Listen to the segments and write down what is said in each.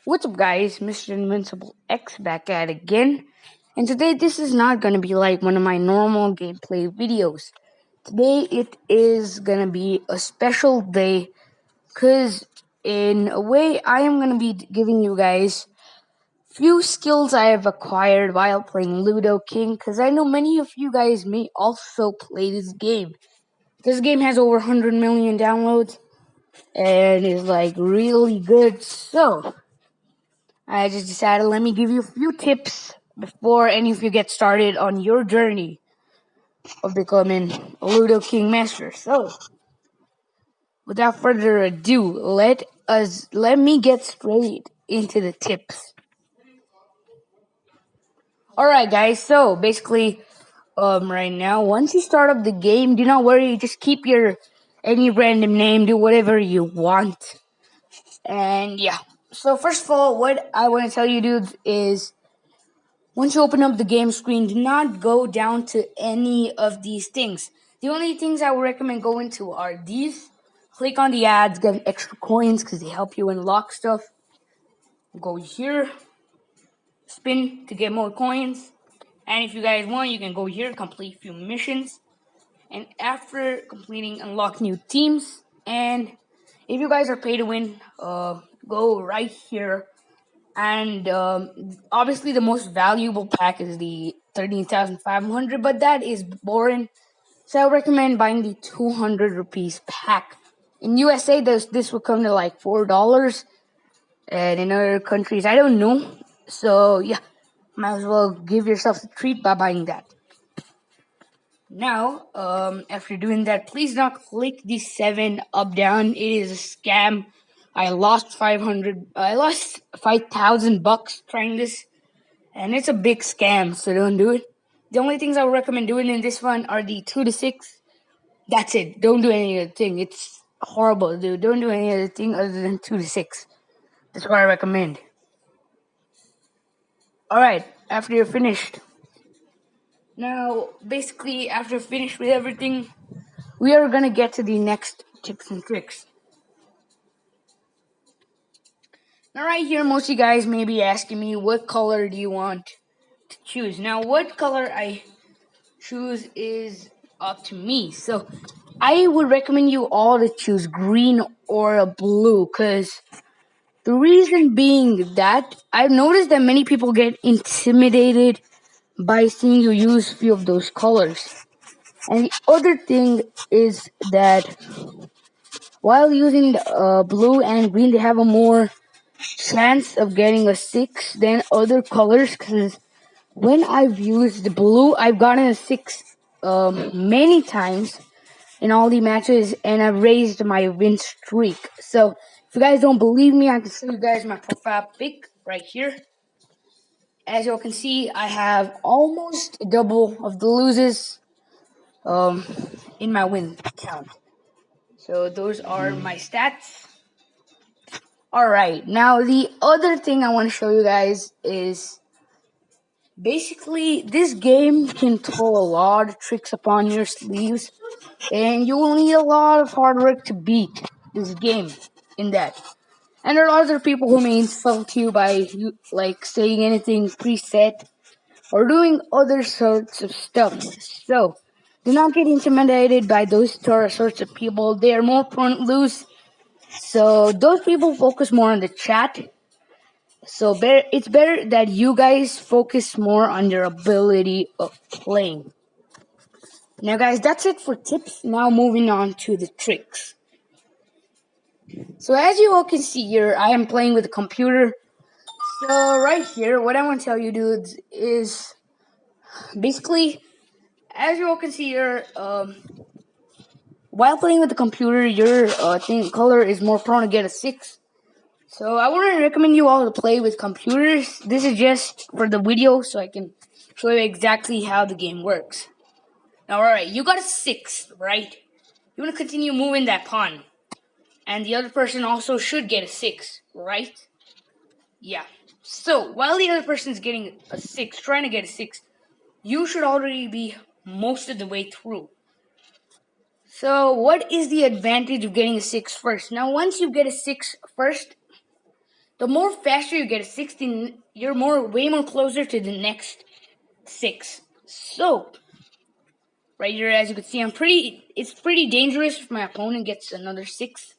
What's up, guys? Mr. Invincible X back at it again. And today, this is not gonna be like one of my normal gameplay videos. Today, it is gonna be a special day because, in a way, I am gonna be giving you guys few skills I have acquired while playing Ludo King. Because I know many of you guys may also play this game. This game has over 100 million downloads and is like really good. So I just decided let me give you a few tips before any of you get started on your journey of becoming a Ludo King Master. So, without further ado, let me get straight into the tips. Alright guys, so basically right now, once you start up the game, do not worry, just keep your any random name, do whatever you want. And yeah. So first of all, what I want to tell you dudes is once you open up the game screen, do not go down to any of these things. The only things I would recommend going to are these. Click on the ads, get extra coins because they help you unlock stuff. Go here, spin to get more coins. And if you guys want, you can go here, complete a few missions. And after completing, unlock new teams. And if you guys are pay to win, go right here. And obviously, the most valuable pack is the 13,500, but that is boring. So I recommend buying the 200 rupees pack. In USA, this will come to like $4, and in other countries, I don't know. So yeah, might as well give yourself a treat by buying that. Now, after doing that, please not click the 7 up down. It is a scam. I lost 5,000 bucks trying this, and it's a big scam, so don't do it. The only things I would recommend doing in this one are the 2 to 6. That's it. Don't do any other thing. It's horrible, dude. Don't do any other thing other than 2 to 6. That's what I recommend. Alright, after you're finished. Now, basically, after you're finished with everything, we are gonna get to the next tips and tricks. Now, right here, most of you guys may be asking me, what color do you want to choose? Now, what color I choose is up to me. So, I would recommend you all to choose green or a blue, because the reason being that I've noticed that many people get intimidated by seeing you use a few of those colors. And the other thing is that while using blue and green, they have a more chance of getting a 6 than other colors. Because when I've used the blue, I've gotten a 6 many times in all the matches, and I've raised my win streak. So if you guys don't believe me, I can show you guys my profile pic right here. As you can see, I have almost double of the loses in my win count. So those are my stats. Alright, now the other thing I want to show you guys is basically this game can throw a lot of tricks upon your sleeves, and you will need a lot of hard work to beat this game in that. And there are other people who may insult you by like saying anything preset or doing other sorts of stuff. So do not get intimidated by those sorts of people. They are more prone to lose. So those people focus more on the chat. So it's better that you guys focus more on your ability of playing. Now guys, that's it for tips. Now moving on to the tricks. So as you all can see here, I am playing with a computer. So right here, what I want to tell you dudes is basically, as you all can see here, while playing with the computer, your color is more prone to get a 6. So I wouldn't recommend you all to play with computers. This is just for the video so I can show you exactly how the game works. Now, alright, you got a 6, right? You want to continue moving that pawn. And the other person also should get a 6, right? Yeah. So, while the other person is getting a 6, trying to get a 6, you should already be most of the way through. So, what is the advantage of getting a 6 first? Now, once you get a 6 first, the more faster you get a 16, you're way more closer to the next 6. So, right here, as you can see, it's pretty dangerous if my opponent gets another 6.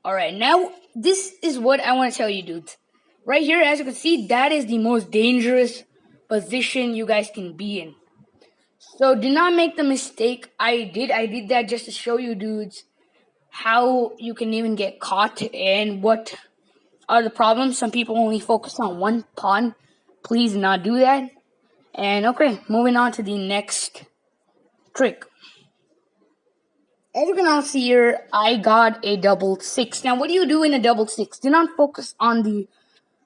Alright, now, this is what I want to tell you, dudes. Right here, as you can see, that is the most dangerous position you guys can be in. So, do not make the mistake I did that just to show you, dudes, how you can even get caught and what are the problems. Some people only focus on one pawn. Please not do that. And okay, moving on to the next trick. As you can all see here, I got a double 6. Now, what do you do in a double 6? Do not focus on the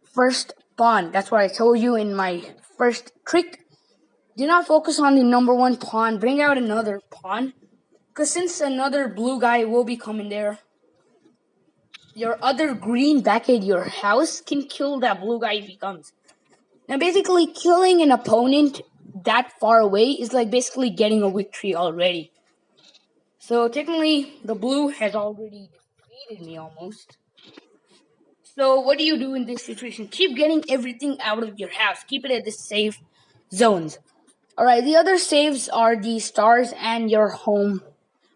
first pawn. That's what I told you in my first trick. Do not focus on the number 1 pawn. Bring out another pawn. Because since another blue guy will be coming there, your other green back at your house can kill that blue guy if he comes. Now, basically, killing an opponent that far away is like basically getting a victory already. So, technically, the blue has already defeated me almost. So, what do you do in this situation? Keep getting everything out of your house. Keep it at the safe zones. Alright, the other saves are the stars and your home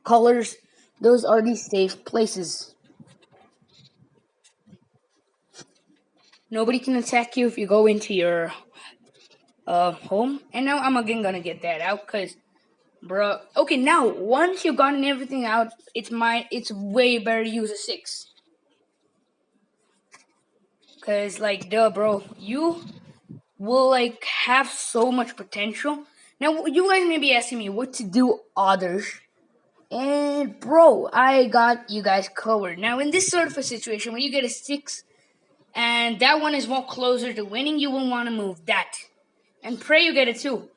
colors. Those are the safe places. Nobody can attack you if you go into your home. And now I'm again gonna get that out because, bro. Okay, now once you've gotten everything out, it's way better to use a 6. Cause like, duh, bro, you will like have so much potential. Now you guys may be asking me what to do others. And bro, I got you guys covered. Now in this sort of a situation where you get a 6 and that one is more closer to winning, you will want to move that. And pray you get it too.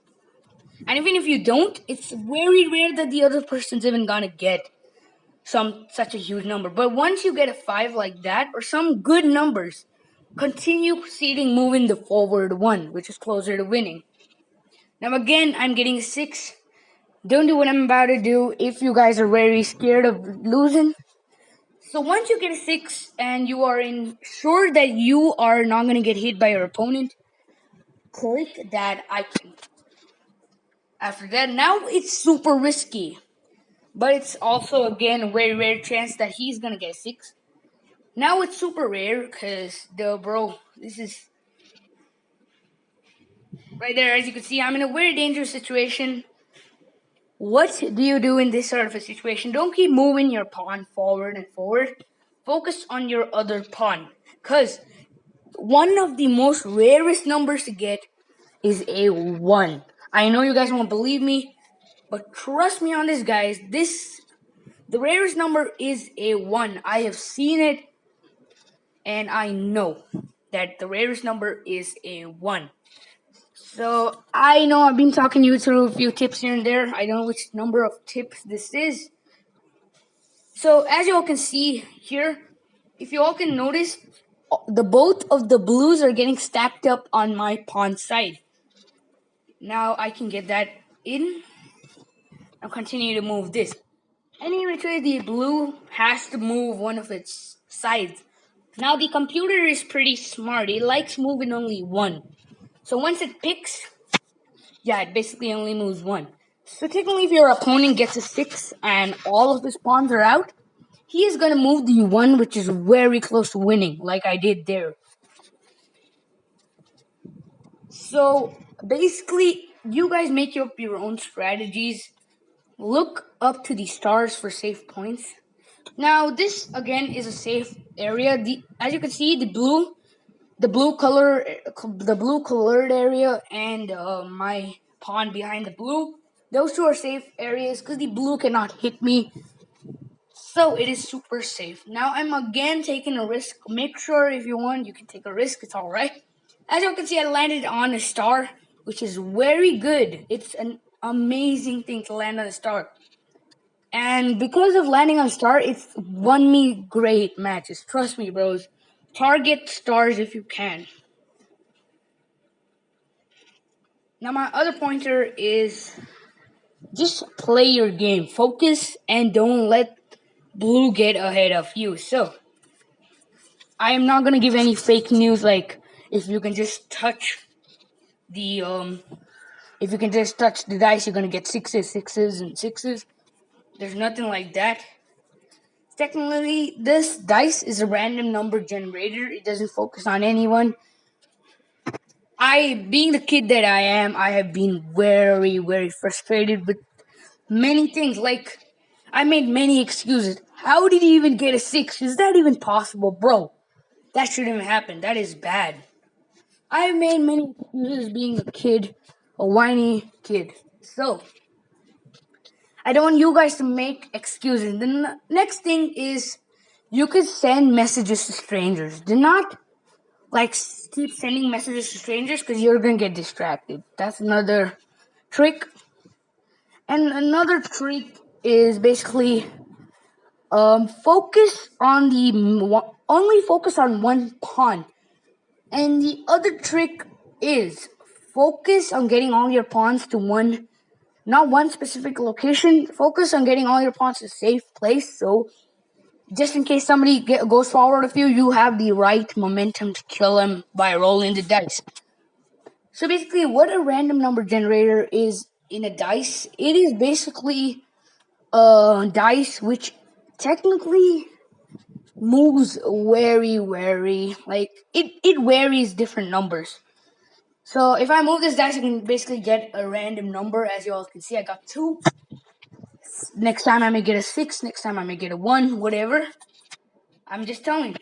And even if you don't, it's very rare that the other person's even gonna get such a huge number. But once you get a 5 like that, or some good numbers, continue proceeding moving the forward 1, which is closer to winning. Now again, I'm getting a 6. Don't do what I'm about to do if you guys are very scared of losing. So once you get a 6 and you are sure that you are not going to get hit by your opponent, click that icon. After that, now it's super risky. But it's also, again, a very rare chance that he's going to get a 6. Now it's super rare because, bro, this is... Right there, as you can see, I'm in a very dangerous situation. What do you do in this sort of a situation? Don't keep moving your pawn forward and forward. Focus on your other pawn. Because one of the most rarest numbers to get is a 1. I know you guys won't believe me, but trust me on this, guys. The rarest number is a 1. I have seen it, and I know that the rarest number is a 1. So, I know I've been talking you through a few tips here and there. I don't know which number of tips this is. So, as you all can see here, if you all can notice, both of the blues are getting stacked up on my pawn side. Now, I can get that in. I'll continue to move this. And in which way the blue has to move one of its sides. Now, the computer is pretty smart. It likes moving only 1. So once it picks, it basically only moves 1. So technically, if your opponent gets a 6 and all of his pawns are out, he is going to move the 1 which is very close to winning, like I did there. So basically, you guys make up your own strategies. Look up to the stars for safe points. Now, this again is a safe area. As you can see, the blue colored area and my pawn behind the blue, those two are safe areas because the blue cannot hit me. So it is super safe. Now I'm again taking a risk. Make sure if you want, you can take a risk. It's alright. As you can see, I landed on a star, which is very good. It's an amazing thing to land on a star. And because of landing on a star, it's won me great matches. Trust me, bros. Target stars if you can. Now my other pointer is just play your game. Focus and don't let blue get ahead of you. So I am not gonna give any fake news like if you can just touch the dice, you're gonna get sixes, and sixes. There's nothing like that. Technically, this dice is a random number generator. It doesn't focus on anyone. Being the kid that I am, I have been very, very frustrated with many things. Like, I made many excuses. How did he even get a 6? Is that even possible? Bro, that shouldn't even happen. That is bad. I made many excuses being a kid, a whiny kid. So, I don't want you guys to make excuses. The next thing is you could send messages to strangers. Do not keep sending messages to strangers because you're gonna get distracted. That's another trick. And another trick is basically focus on only focus on one pawn. And the other trick is focus on getting all your pawns to not one specific location. Focus on getting all your pawns to a safe place. So just in case somebody goes forward of you, you have the right momentum to kill them by rolling the dice. So basically, what a random number generator is in a dice, it is basically a dice which technically moves very. Like, it varies different numbers. So if I move this dice, I can basically get a random number. As you all can see, I got 2. Next time I may get a 6. Next time I may get a 1. Whatever. I'm just telling you.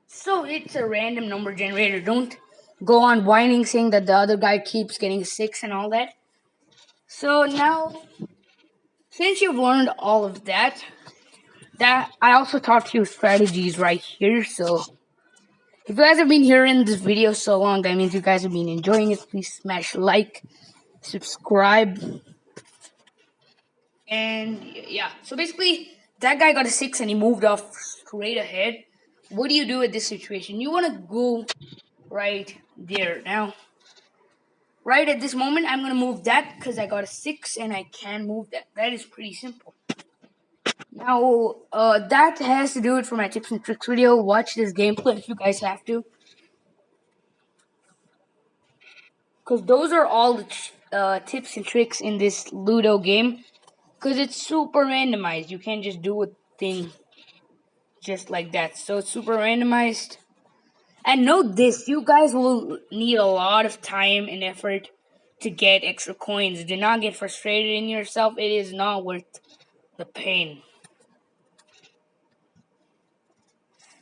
So it's a random number generator. Don't go on whining saying that the other guy keeps getting a 6 and all that. So now, since you've learned all of that I also taught you strategies right here. So if you guys have been hearing this video so long, that means you guys have been enjoying it. Please smash like, subscribe, and yeah. So basically, that guy got a 6 and he moved off straight ahead. What do you do at this situation? You want to go right there. Now, right at this moment, I'm going to move that because I got a 6 and I can move that. That is pretty simple. Now, that has to do it for my tips and tricks video. Watch this gameplay if you guys have to. Because those are all the tips and tricks in this Ludo game. Because it's super randomized. You can't just do a thing just like that. So it's super randomized. And note this, you guys will need a lot of time and effort to get extra coins. Do not get frustrated in yourself. It is not worth the pain.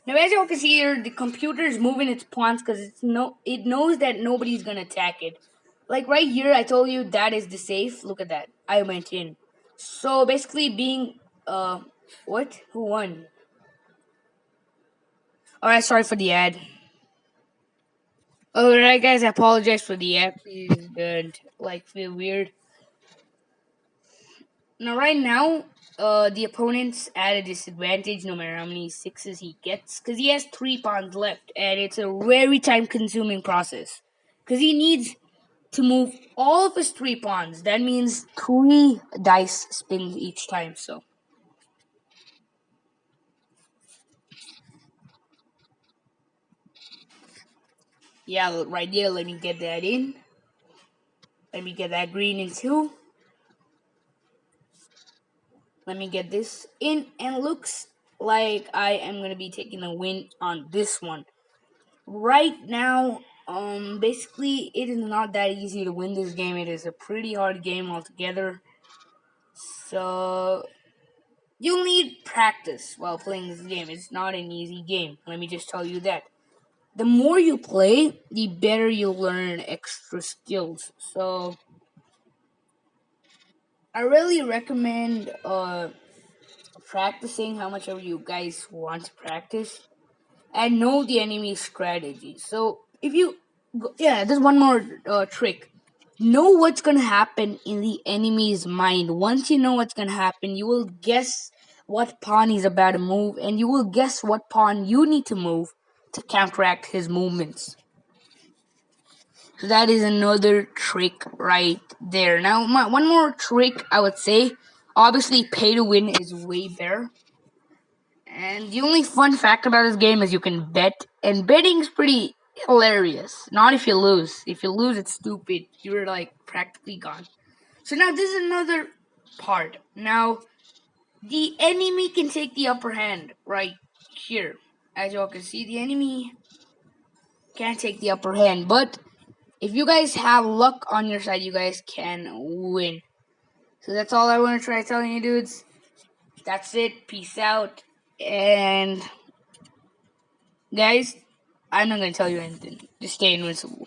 Now, as you can see here, the computer is moving its pawns because it knows that nobody's gonna attack it. Like right here, I told you that is the safe. Look at that. I went in. So basically, being what? Who won? Alright, sorry for the ad. Alright, guys, I apologize for the ad. Please don't feel weird. Now, right now, the opponent's at a disadvantage no matter how many 6s he gets, because he has 3 pawns left, and it's a very time-consuming process. Because he needs to move all of his 3 pawns. That means 3 dice spins each time, so. Yeah, right there, let me get that in. Let me get that green in too. Let me get this in, and looks like I am going to be taking a win on this one. Right now, basically, it is not that easy to win this game. It is a pretty hard game altogether. So, you'll need practice while playing this game. It's not an easy game. Let me just tell you that. The more you play, the better you'll learn extra skills. So, I really recommend practicing how much ever you guys want to practice and know the enemy's strategy. So if you there's one more trick. Know what's gonna happen in the enemy's mind. Once you know what's gonna happen, you will guess what pawn he's about to move, and you will guess what pawn you need to move to counteract his movements. So that is another trick right there. Now, one more trick I would say, obviously pay to win is way better. And the only fun fact about this game is you can bet, and betting's pretty hilarious. Not if you lose. If you lose, it's stupid. You're like practically gone. So now this is another part. Now, the enemy can take the upper hand right here. As y'all can see, the enemy can take the upper hand. But if you guys have luck on your side, you guys can win. So that's all I want to try telling you, dudes. That's it. Peace out. And guys, I'm not going to tell you anything. Just stay invincible.